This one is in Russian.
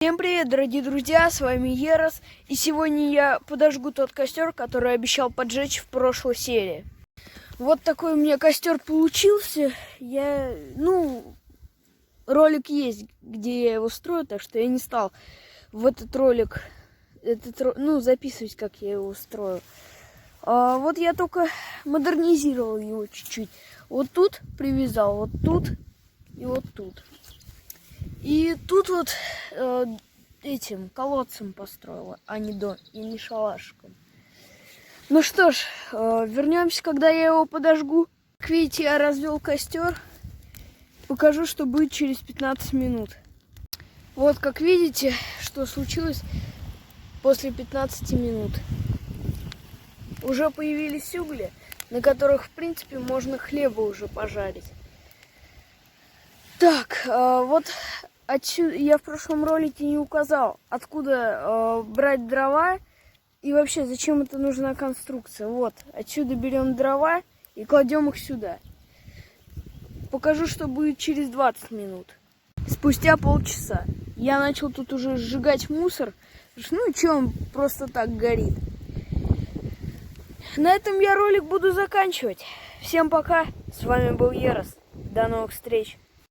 Всем привет, дорогие друзья, с вами Ерос, и сегодня я подожгу тот костер, который обещал поджечь в прошлой серии. Вот такой у меня костер получился. Ролик есть, где я его строю, так что я не стал в этот ролик, записывать, как я его строю. Вот я только модернизировал его чуть-чуть. Вот тут привязал, вот тут и вот тут. И тут вот этим колодцем построила, а не шалашиком. Ну что ж, вернемся, когда я его подожгу. Как видите, я развел костер. Покажу, что будет через 15 минут. Вот, как видите, что случилось после 15 минут. Уже появились угли, на которых, в принципе, можно хлеба уже пожарить. Так, вот отсюда я в прошлом ролике не указал, откуда брать дрова и вообще зачем это нужна конструкция. Вот, отсюда берем дрова и кладем их сюда. Покажу, что будет через 20 минут. Спустя полчаса я начал тут уже сжигать мусор. Ну, что он просто так горит. На этом я ролик буду заканчивать. Всем пока, с вами был Ерос. До новых встреч.